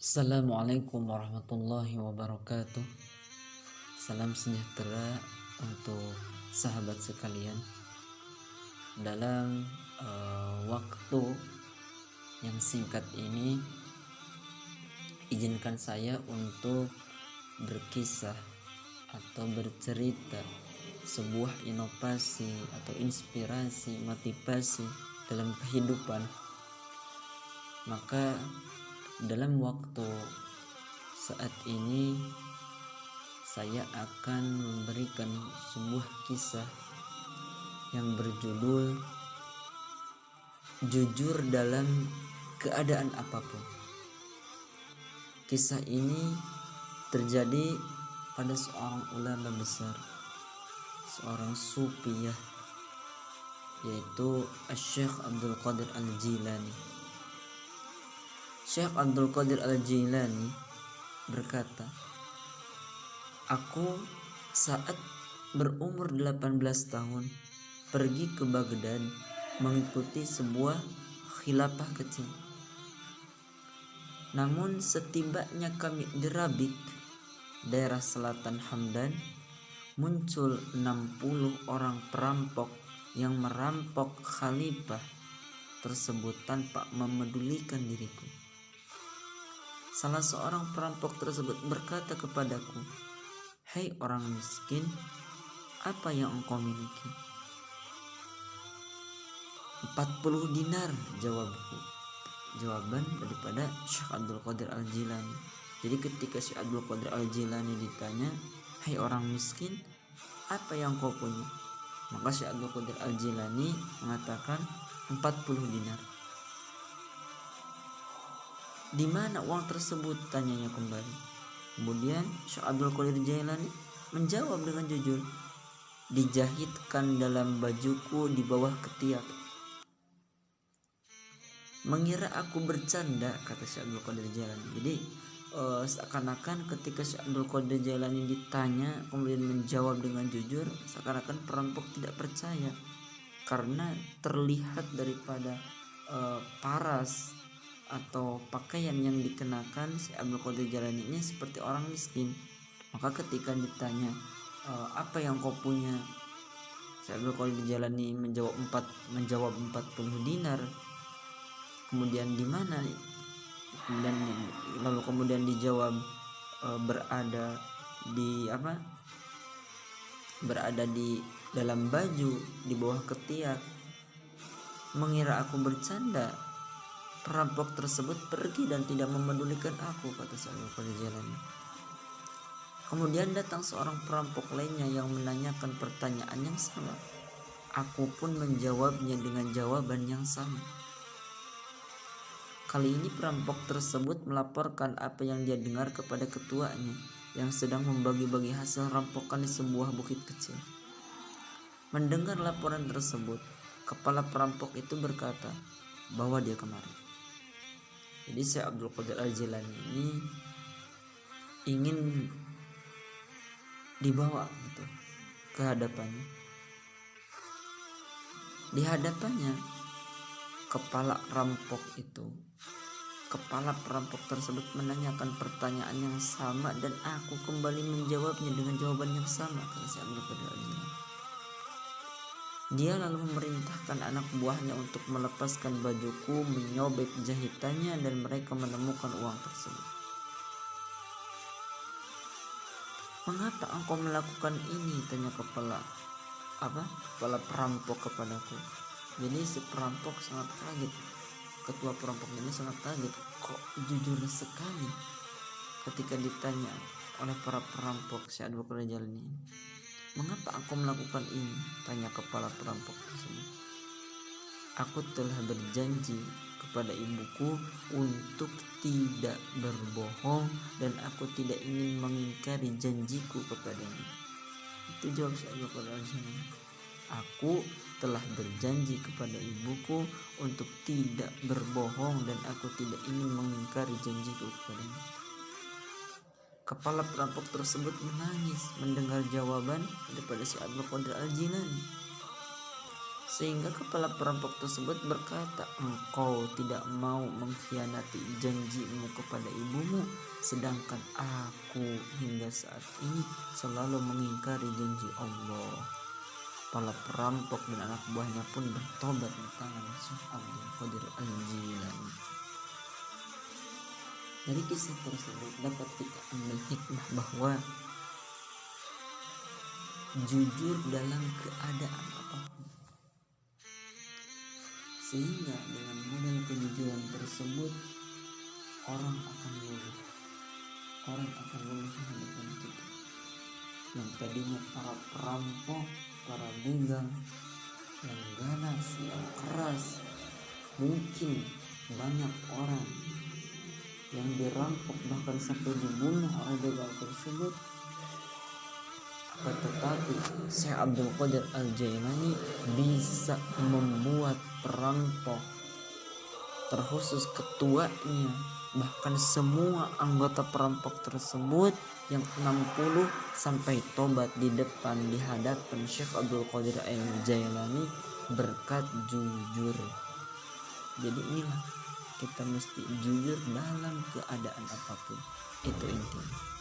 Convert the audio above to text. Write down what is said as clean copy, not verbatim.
Assalamualaikum warahmatullahi wabarakatuh. Salam sejahtera untuk sahabat sekalian. Dalam waktu yang singkat ini, izinkan saya untuk berkisah atau bercerita sebuah inovasi atau inspirasi, motivasi dalam kehidupan. Maka dalam waktu saat ini saya akan memberikan sebuah kisah yang berjudul Jujur dalam Keadaan Apapun. Kisah ini terjadi pada seorang ulama besar, seorang sufiyah, yaitu Syekh Abdul Qadir Al-Jilani. Syekh Abdul Qadir Al-Jilani berkata, "Aku saat berumur 18 tahun pergi ke Baghdad mengikuti sebuah khilafah kecil. Namun setibanya kami di Rabik, daerah selatan Hamdan, muncul 60 orang perampok yang merampok khalifah tersebut tanpa memedulikan diriku. Salah seorang perampok tersebut berkata kepadaku, 'Hai orang miskin, apa yang engkau miliki?' 40 dinar, jawabku. Jawaban daripada Syekh Abdul Qadir Al-Jilani. Jadi ketika Syekh Abdul Qadir Al-Jilani ditanya, 'Hai orang miskin, apa yang kau punya?' Maka Syekh Abdul Qadir Al-Jilani mengatakan 40 dinar. 'Di mana uang tersebut?' tanyanya kembali. Kemudian Syekh Abdul Qadir Jailani menjawab dengan jujur, 'Dijahitkan dalam bajuku di bawah ketiak.' Mengira aku bercanda, kata Syekh Abdul Qadir Jailani. Jadi seakan-akan ketika Syekh Abdul Qadir Jailani ditanya kemudian menjawab dengan jujur, seakan-akan perampok tidak percaya karena terlihat daripada paras atau pakaian yang dikenakan Syekh Abdul Qadir Jailani ini seperti orang miskin. Maka ketika ditanya, apa yang kau punya, Syekh Abdul Qadir Jailani menjawab 40 dinar. Kemudian di mana? Kemudian dijawab berada di dalam baju di bawah ketiak. Mengira aku bercanda, perampok tersebut pergi dan tidak memedulikan aku, kata Syekh Abdul Qadir Jailani. Kemudian datang seorang perampok lainnya yang menanyakan pertanyaan yang sama. Aku pun menjawabnya dengan jawaban yang sama. Kali ini perampok tersebut melaporkan apa yang dia dengar kepada ketuanya yang sedang membagi-bagi hasil rampokan di sebuah bukit kecil. Mendengar laporan tersebut, kepala perampok itu berkata, 'Bawa dia kemari.' Jadi Syekh Abdul Qadir Al-Jilani ini ingin dibawa gitu ke hadapannya. Di hadapannya kepala perampok tersebut menanyakan pertanyaan yang sama dan aku kembali menjawabnya dengan jawaban yang sama, kata Syekh Abdul Qadir Al-Jilani. Dia lalu memerintahkan anak buahnya untuk melepaskan bajuku, menyobek jahitannya, dan mereka menemukan uang tersebut. 'Mengapa engkau melakukan ini?' tanya kepala perampok kepadaku. Jadi si perampok sangat kaget. Ketua perampok ini sangat kaget, kok jujur sekali ketika ditanya oleh para perampok Syekh Abdul Qadir Jailani. 'Mengapa engkau melakukan ini?' tanya kepala perampok tersebut. 'Aku telah berjanji kepada ibuku untuk tidak berbohong dan aku tidak ingin mengingkari janjiku kepadanya.' Itu jawab Syekh Abdul Qadir Jailani. 'Aku telah berjanji kepada ibuku untuk tidak berbohong dan aku tidak ingin mengingkari janjiku kepadanya.' Kepala perampok tersebut menangis mendengar jawaban daripada Syekh Abdul Qadir Al-Jilani. Sehingga kepala perampok tersebut berkata, engkau tidak mau mengkhianati janjimu kepada ibumu, sedangkan aku hingga saat ini selalu mengingkari janji Allah. Kepala perampok dan anak buahnya pun bertobat di tangan Syekh Abdul Qadir Al-Jilani. Dari kisah tersebut dapat kita ambil hikmah bahwa jujur dalam keadaan apapun, sehingga dengan modal kejujuran tersebut orang akan luluh di hadapan kita. Yang tadinya para perampok, para begal, yang ganas, yang keras, mungkin banyak orang yang dirampok bahkan sampai dibunuh oleh begal tersebut. Tetapi Syekh Abdul Qadir Al-Jailani bisa membuat perampok, terkhusus ketuanya, bahkan semua anggota perampok tersebut yang 60 sampai tobat di depan di hadapan Syekh Abdul Qadir Al-Jailani berkat jujur. Jadi inilah, kita mesti jujur dalam keadaan apapun, itu intinya.